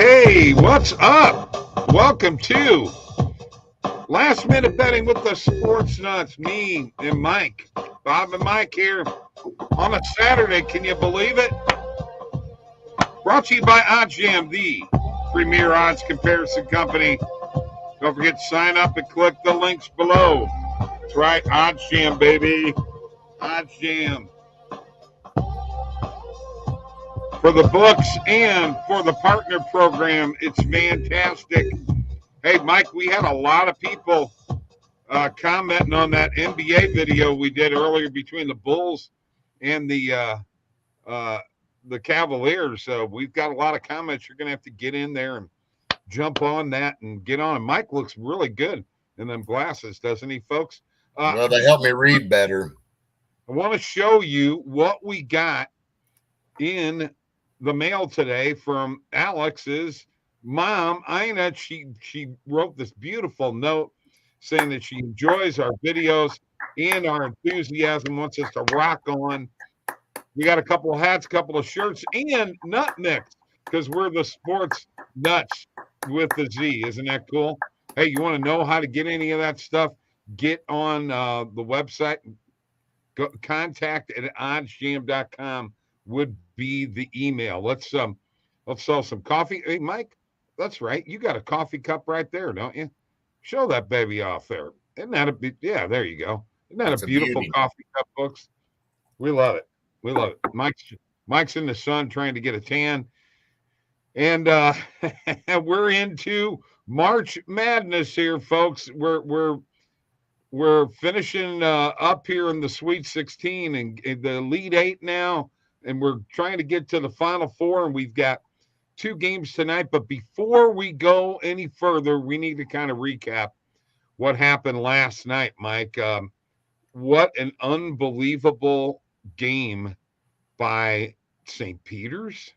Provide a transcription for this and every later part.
Hey, what's up? Welcome to Last Minute Betting with the Sports Nuts. Me and Mike. Bob and Mike here on a Saturday. Can you believe it? Brought to you by OddsJam, the premier odds comparison company. Don't forget to sign up and click the links below. That's right, OddsJam, baby. OddsJam. For the books and for the partner program, it's fantastic. Hey, Mike, we had a lot of people commenting on that NBA video we did earlier between the Bulls and the Cavaliers. So we've got a lot of comments. You're going to have to get in there and jump on that and get on. Mike looks really good in them glasses, doesn't he, folks? Well, they help me read better. I want to show you what we got in the mail today from Alex's mom, Ina. She wrote this beautiful note saying that she enjoys our videos and our enthusiasm, wants us to rock on. We got a couple of hats, a couple of shirts, and nut mix because we're the sports nuts with the Z. Isn't that cool? Hey, you want to know how to get any of that stuff? Get on the website. Go, contact at oddsjam.com would be the email. Let's sell some coffee. Hey, Mike, that's right. You got a coffee cup right there, don't you? Show that baby off there. Isn't that yeah, there you go. Isn't that a beautiful coffee cup, folks? We love it. We love it. Mike's in the sun trying to get a tan. And we're into March Madness here, folks. We're finishing up here in the Sweet 16 and the Elite 8 now. And we're trying to get to the Final Four, and we've got 2 games tonight. But before we go any further, we need to kind of recap what happened last night, Mike. What an unbelievable game by St. Peter's.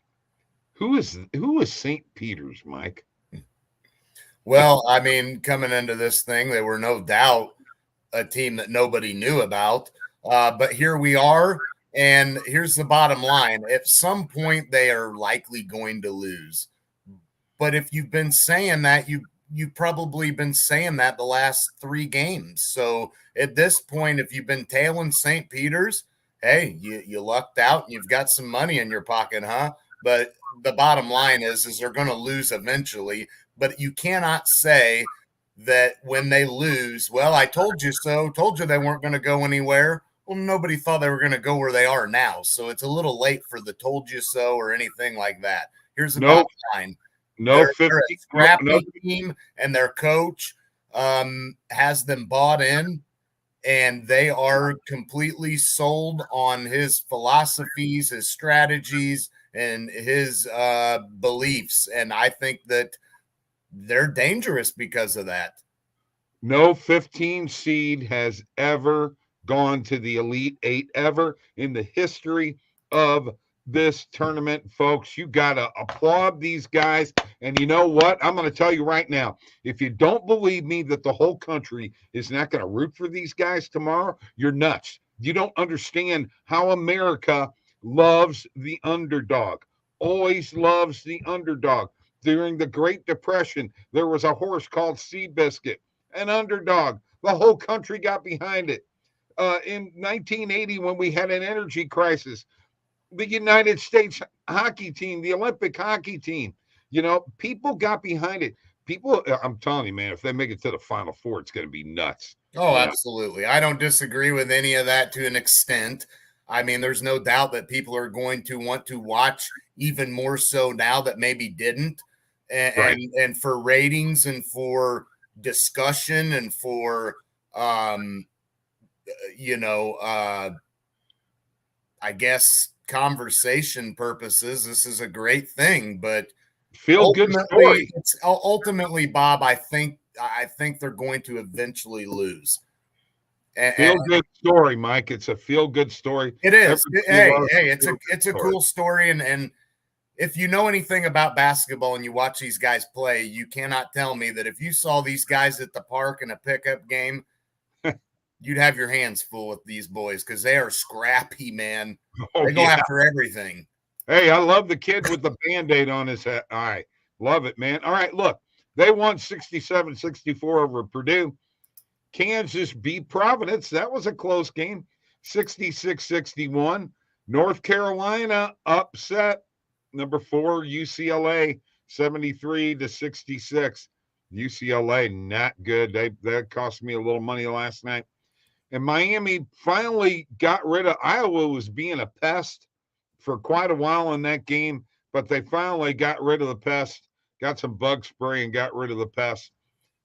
Who is St. Peter's, Mike? Well, I mean, coming into this thing, they were no doubt a team that nobody knew about. But here we are. And here's the bottom line. At some point, they are likely going to lose. But if you've been saying that, you've probably been saying that the last 3 games. So at this point, if you've been tailing St. Peter's, hey, you lucked out and you've got some money in your pocket, huh? But the bottom line is they're going to lose eventually. But you cannot say that when they lose, well, I told you so, told you they weren't going to go anywhere. Well, nobody thought they were going to go where they are now. So it's a little late for the told you so or anything like that. Here's the bottom line. They're a scrappy team, and their coach has them bought in, and they are completely sold on his philosophies, his strategies, and his beliefs. And I think that they're dangerous because of that. No 15 seed has ever gone to the Elite 8 ever in the history of this tournament, folks. You got to applaud these guys. And you know what? I'm going to tell you right now, if you don't believe me that the whole country is not going to root for these guys tomorrow, you're nuts. You don't understand how America loves the underdog, always loves the underdog. During the Great Depression, there was a horse called Seabiscuit, an underdog. The whole country got behind it. In 1980, when we had an energy crisis, the United States hockey team, the Olympic hockey team, people got behind it. People, I'm telling you, man, if they make it to the Final Four, it's going to be nuts. Oh, absolutely. I don't disagree with any of that to an extent. I mean, there's no doubt that people are going to want to watch even more so now that maybe didn't. And for ratings and for discussion and for I guess conversation purposes, this is a great thing, but good story. It's ultimately, Bob, I think they're going to eventually lose. Good story, Mike. It's a feel good story. It is. It's a cool story. And if you know anything about basketball and you watch these guys play, you cannot tell me that if you saw these guys at the park in a pickup game, you'd have your hands full with these boys because they are scrappy, man. They go after everything. Hey, I love the kid with the Band-Aid on his eye. Love it, man. All right, look, they won 67-64 over Purdue. Kansas beat Providence. That was a close game, 66-61. North Carolina upset number 4 UCLA, 73-66. UCLA not good. That cost me a little money last night. And Miami finally got rid of Iowa was being a pest for quite a while in that game, but they finally got rid of the pest, got some bug spray and got rid of the pest.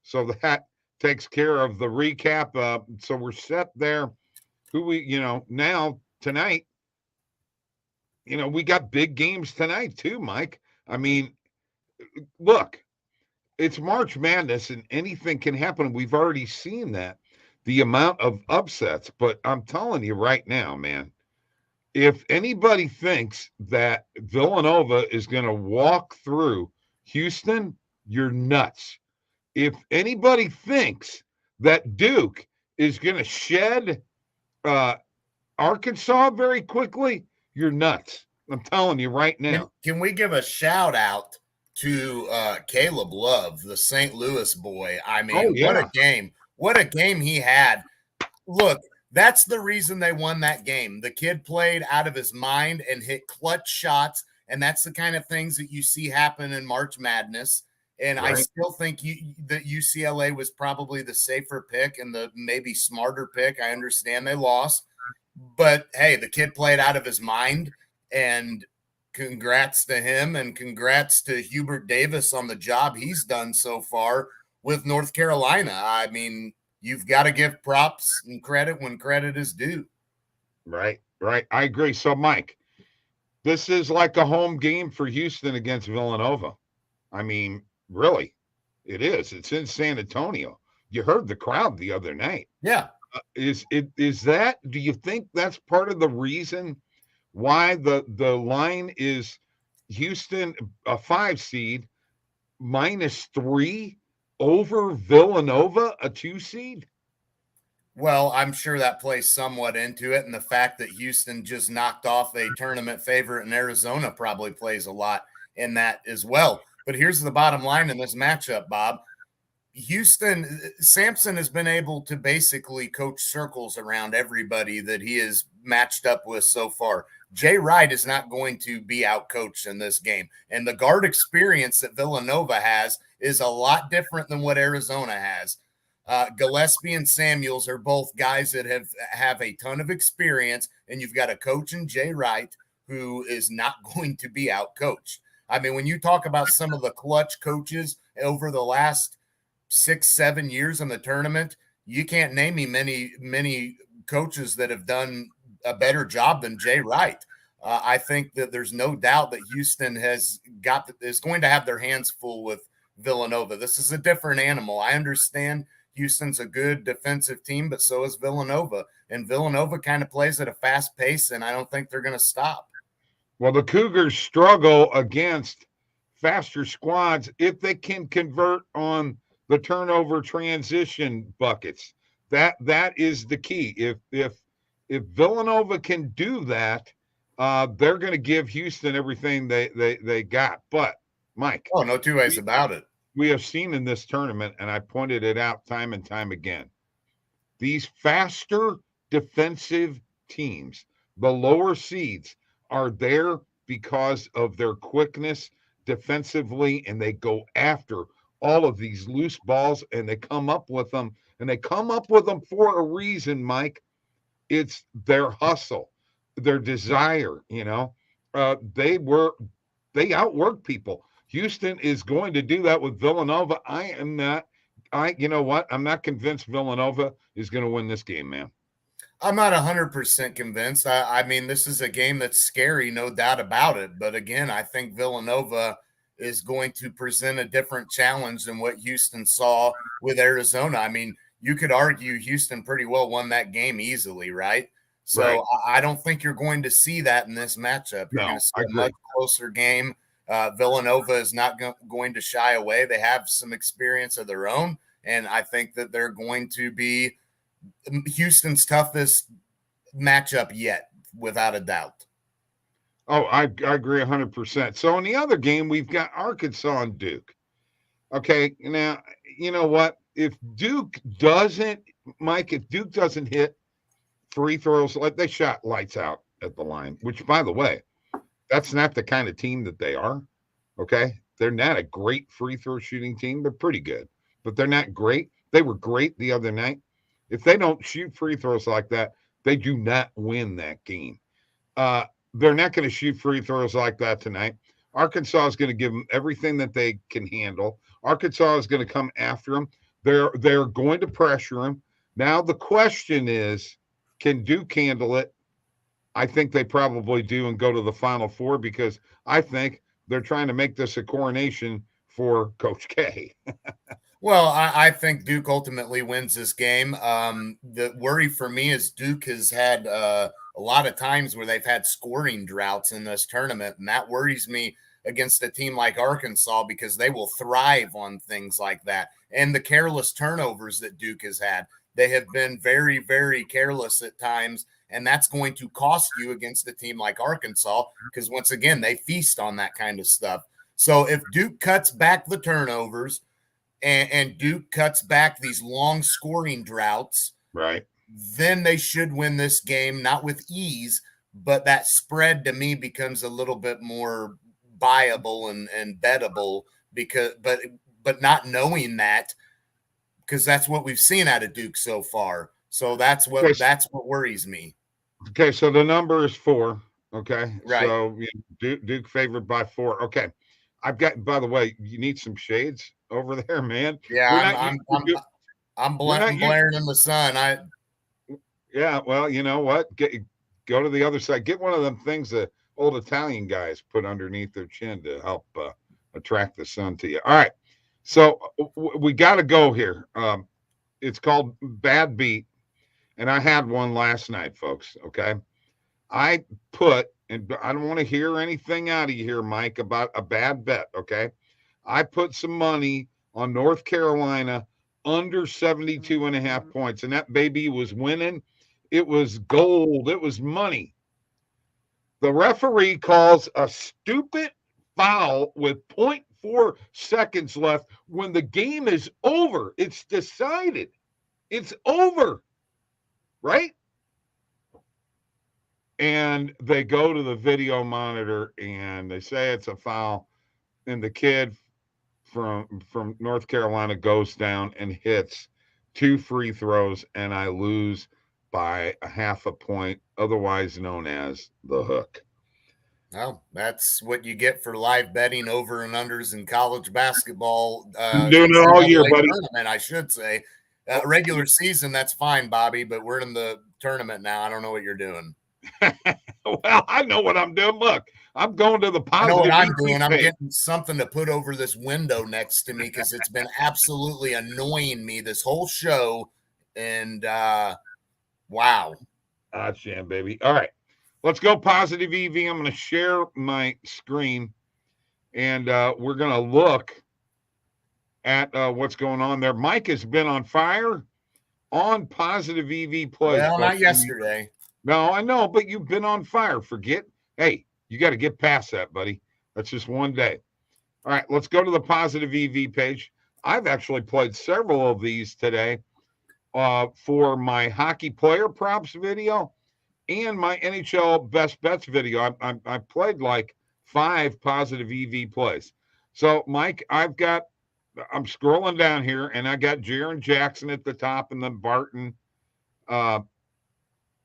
So that takes care of the recap. So we're set there. Now tonight, we got big games tonight too, Mike. I mean, look, it's March Madness and anything can happen. We've already seen that, the amount of upsets. But I'm telling you right now, man, if anybody thinks that Villanova is going to walk through Houston, you're nuts. If anybody thinks that Duke is going to shed Arkansas very quickly, you're nuts. I'm telling you right now. Can we give a shout out to Caleb Love, the St. Louis boy? I mean, What a game. What a game he had. Look, that's the reason they won that game. The kid played out of his mind and hit clutch shots, and that's the kind of things that you see happen in March Madness. And right. I still think that UCLA was probably the safer pick and the maybe smarter pick. I understand they lost. But, hey, the kid played out of his mind, and congrats to him and congrats to Hubert Davis on the job he's done so far with North Carolina. I mean, you've got to give props and credit when credit is due. Right. I agree. So, Mike, this is like a home game for Houston against Villanova. I mean, really, it is. It's in San Antonio. You heard the crowd the other night. Yeah. Do you think that's part of the reason why the line is Houston, a 5 seed, -3 over Villanova, a 2 seed? Well, I'm sure that plays somewhat into it. And the fact that Houston just knocked off a tournament favorite in Arizona probably plays a lot in that as well. But here's the bottom line in this matchup, Bob. Sampson has been able to basically coach circles around everybody that he has matched up with so far. Jay Wright is not going to be outcoached in this game. And the guard experience that Villanova has is a lot different than what Arizona has. Gillespie and Samuels are both guys that have a ton of experience, and you've got a coach in Jay Wright who is not going to be outcoached. I mean, when you talk about some of the clutch coaches over the last 6-7 years in the tournament, you can't name me many coaches that have done a better job than Jay Wright. I think that there's no doubt that Houston is going to have their hands full with Villanova. This is a different animal. I understand Houston's a good defensive team, but so is Villanova. And Villanova kind of plays at a fast pace, and I don't think they're going to stop. Well, the Cougars struggle against faster squads if they can convert on the turnover transition buckets. That is the key. If Villanova can do that, they're going to give Houston everything they got. But Mike, no two ways about it. We have seen in this tournament, and I pointed it out time and time again, these faster defensive teams, the lower seeds, are there because of their quickness defensively, and they go after all of these loose balls, and they come up with them, and they come up with them for a reason, Mike. It's their hustle, their desire, they outwork people. Houston is going to do that with Villanova. I'm not convinced Villanova is going to win this game, man. I'm not 100% convinced. I mean, this is a game that's scary, no doubt about it. But again, I think Villanova is going to present a different challenge than what Houston saw with Arizona. I mean, you could argue Houston pretty well won that game easily, right? So right. I don't think you're going to see that in this matchup. You're going to see a much closer game. Villanova is not going to shy away. They have some experience of their own, and I think that they're going to be Houston's toughest matchup yet, without a doubt. Oh, I agree 100%. So in the other game, we've got Arkansas and Duke. Okay, now you know what? If Duke doesn't, Mike, if Duke doesn't hit free throws, like they shot lights out at the line, which by the way, that's not the kind of team that they are. Okay, they're not a great free throw shooting team. They're pretty good, but they're not great. They were great the other night. If they don't shoot free throws like that, they do not win that game. Uh, they're not going to shoot free throws like that tonight. Arkansas is going to give them everything that they can handle. Arkansas is going to come after them. They're going to pressure them. Now the question is, can Duke handle it? I think they probably do and go to the Final Four because I think they're trying to make this a coronation for Coach K. Well, I think Duke ultimately wins this game. The worry for me is Duke has had a lot of times where they've had scoring droughts in this tournament, and that worries me against a team like Arkansas because they will thrive on things like that. And the careless turnovers that Duke has had, they have been very, very careless at times, and that's going to cost you against a team like Arkansas because, once again, they feast on that kind of stuff. So if Duke cuts back the turnovers, and Duke cuts back these long scoring droughts, right? Then they should win this game, not with ease, but that spread to me becomes a little bit more buyable and bettable because, but not knowing that, because that's what we've seen out of Duke so far. So that's what worries me. Okay, so the number is 4. Okay, right. So Duke favored by 4. Okay, I've got. By the way, you need some shades over there, man. Yeah, I'm blaring in the sun. Yeah, well, you know what? Go to the other side. Get one of them things that old Italian guys put underneath their chin to help attract the sun to you. All right, so we got to go here. It's called Bad Beat, and I had one last night, folks. Okay, I put, and I don't want to hear anything out of you here, Mike, about a bad bet. Okay, I put some money on North Carolina under 72.5 points, and that baby was winning. It was gold. It was money. The referee calls a stupid foul with 0.4 seconds left when the game is over. It's decided. It's over. Right? And they go to the video monitor and they say it's a foul. And the kid from North Carolina goes down and hits 2 free throws, and I lose by a half a point, otherwise known as the hook. Well, that's what you get for live betting over and unders in college basketball. Doing it all year, buddy. Tournament, I should say. Regular season, that's fine, Bobby, but we're in the tournament now. I don't know what you're doing. Well, I know what I'm doing. Look, I'm going to the positive. I know what I'm doing. I'm getting something to put over this window next to me because it's been absolutely annoying me this whole show. And wow. OddsJam, baby. All right. Let's go positive EV. I'm going to share my screen, and we're going to look at what's going on there. Mike has been on fire on positive EV plays. Well, not yesterday. No, I know, but you've been on fire. Hey, you got to get past that, buddy. That's just one day. All right, let's go to the positive EV page. I've actually played several of these today for my hockey player props video and my NHL best bets video. I played like 5 positive EV plays. So, Mike, I'm scrolling down here, and I got Jaren Jackson at the top, and then Barton,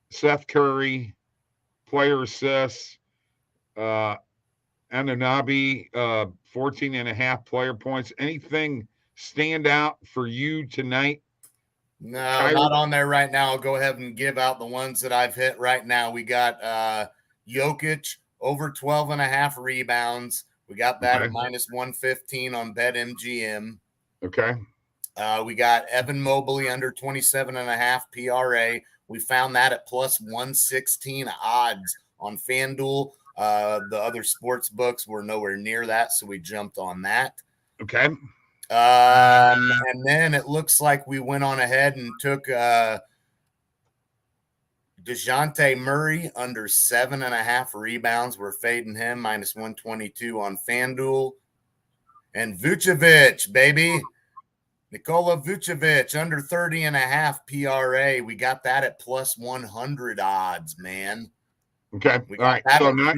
Seth Curry, player assists, Anunoby, 14.5 player points. Anything stand out for you tonight? No, not on there right now. I'll go ahead and give out the ones that I've hit right now. We got Jokic over 12.5 rebounds. We got that at minus 115 on BetMGM. Okay. We got Evan Mobley under 27.5 PRA. We found that at plus 116 odds on FanDuel. The other sports books were nowhere near that, so we jumped on that. Okay. And then it looks like we went on ahead and took DeJounte Murray under 7.5 rebounds. We're fading him minus 122 on FanDuel. And Vucevic, baby. Nikola Vucevic under 30.5 PRA. We got that at plus 100 odds, man. Okay. All right. So now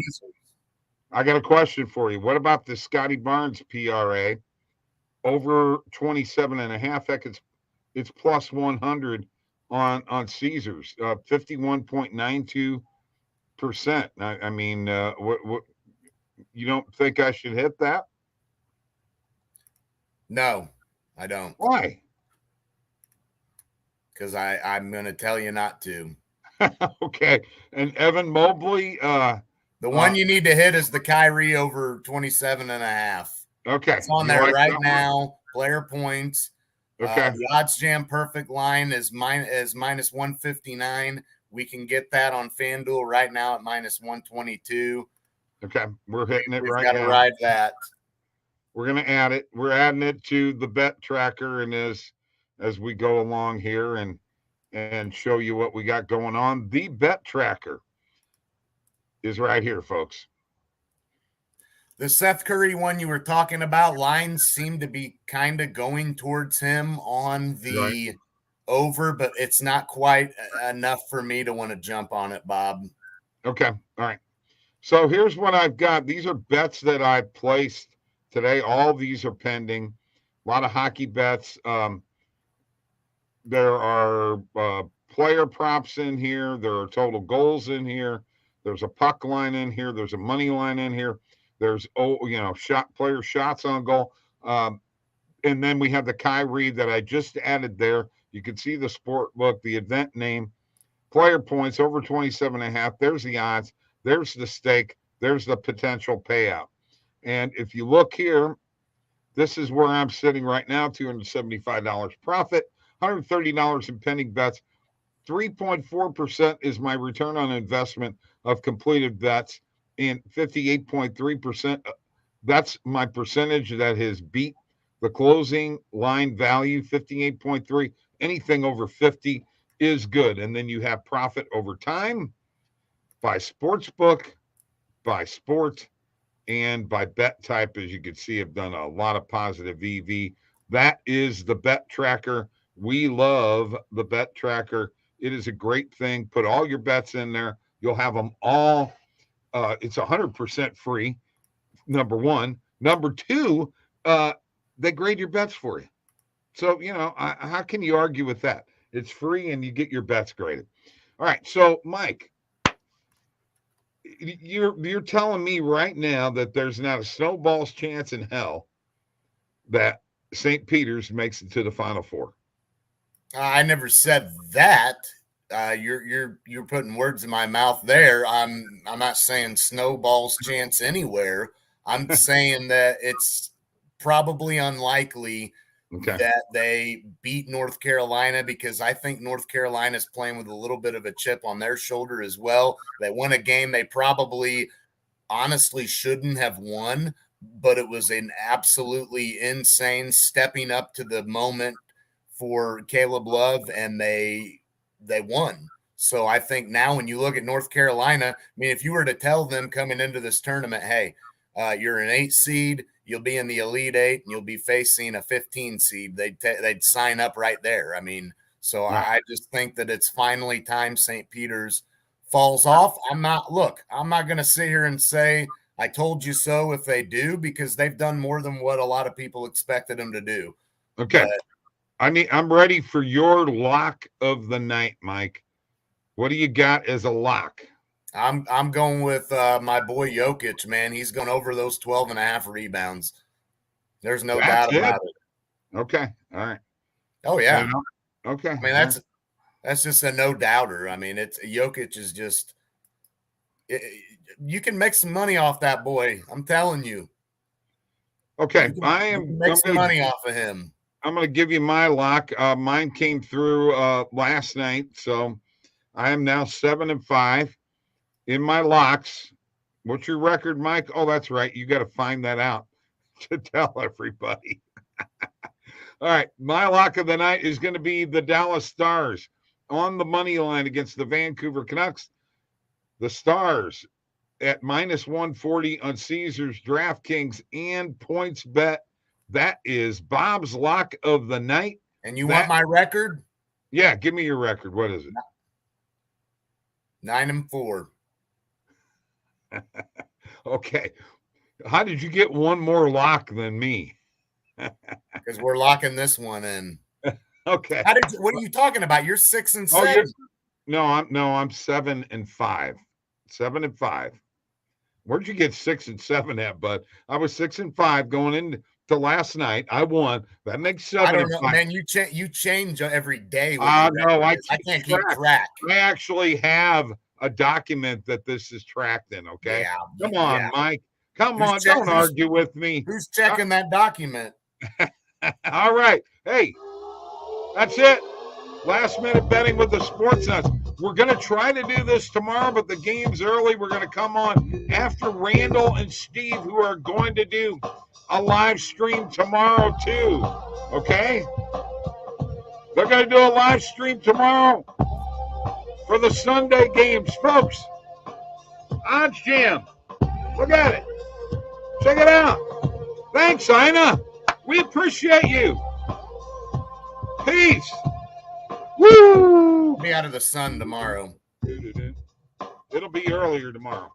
I got a question for you. What about the Scotty Barnes PRA over 27.5? Heck, it's plus 100 on Caesars, 51.92%. I mean, what you don't think I should hit that? No, I don't. Why? Because I'm going to tell you not to. Okay. And Evan Mobley, the one you need to hit is the Kyrie over 27.5. Okay. It's on there right now. Player points. Okay. The OddsJam perfect line is minus 159. We can get that on FanDuel right now at minus 122. Okay. We're hitting it right now. We've got to ride that. We're going to add it. We're adding it to the bet tracker, and as we go along here and show you what we got going on, the bet tracker is right here, folks. The Seth Curry one you were talking about, lines seem to be kind of going towards him on the over, but it's not quite enough for me to want to jump on it, Bob. Okay. All right. So here's what I've got. These are bets that I placed today. All these are pending. A lot of hockey bets. There are player props in here. There are total goals in here. There's a puck line in here. There's a money line in here. There's player shots on goal. And then we have the Kyrie that I just added there. You can see the sport book, the event name, player points over 27.5. There's the odds. There's the stake. There's the potential payout. And if you look here, this is where I'm sitting right now, $275 profit, $130 in pending bets. 3.4% is my return on investment of completed bets, and 58.3%. That's my percentage that has beat the closing line value, 58.3. Anything over 50 is good. And then you have profit over time by sports book, by sport, and by bet type. As you can see, I've done a lot of positive EV. That is the bet tracker. We love the bet tracker. It is a great thing. Put all your bets in there. You'll have them all. It's 100% free, number one. Number two, they grade your bets for you. So, how can you argue with that? It's free and you get your bets graded. All right. So, Mike, you're telling me right now that there's not a snowball's chance in hell that St. Peter's makes it to the Final Four. I never said that. You're putting words in my mouth there. I'm not saying snowball's chance anywhere. I'm saying that it's probably unlikely that they beat North Carolina, because I think North Carolina is playing with a little bit of a chip on their shoulder as well. They won a game they probably honestly shouldn't have won, but it was an absolutely insane stepping up to the moment for Caleb Love, and they won. So I think now when you look at North Carolina, I mean, if you were to tell them coming into this tournament, hey, you're an 8 seed, you'll be in the Elite 8, and you'll be facing a 15 seed, they'd sign up right there. I mean, so I just think that it's finally time St. Peter's falls off. I'm not going to sit here and say I told you so if they do, because they've done more than what a lot of people expected them to do. Okay. I'm ready for your lock of the night, Mike. What do you got as a lock? I'm going with my boy Jokic, man. He's going over those 12.5 rebounds. There's no doubt about it. Okay. All right. Oh, yeah. Okay. I mean, that's just a no doubter. I mean, Jokic is just you can make some money off that boy. I'm telling you. Okay. You can make some money off of him. I'm going to give you my lock. Mine came through last night, so I am now 7-5 in my locks. What's your record, Mike? Oh, that's right. You got to find that out to tell everybody. All right. My lock of the night is going to be the Dallas Stars on the money line against the Vancouver Canucks. The Stars at -140 on Caesars, DraftKings, and PointsBet. That is Bob's lock of the night. And you want my record? Yeah, give me your record. What is it? 9-4. Okay. How did you get one more lock than me? Because we're locking this one in. Okay. What are you talking about? You're 6-7. I'm 7-5. 7-5. Where'd you get 6 and 7 at, bud? I was 6-5 going into last night. I won. That makes 7 I don't and know, 5. man. You change every day. No, I can't keep track. I actually have a document that this is tracked in. Okay, yeah, come on, Mike. Come on, don't argue with me. Who's checking that document? All right, hey, that's it. Last minute betting with the Sports Nuts. We're going to try to do this tomorrow, but the game's early. We're going to come on after Randall and Steve, who are going to do a live stream tomorrow too. Okay? They're going to do a live stream tomorrow for the Sunday games. Folks, OddsJam. Look at it. Check it out. Thanks, Ina. We appreciate you. Peace. Woo! Be out of the sun tomorrow. It'll be earlier tomorrow.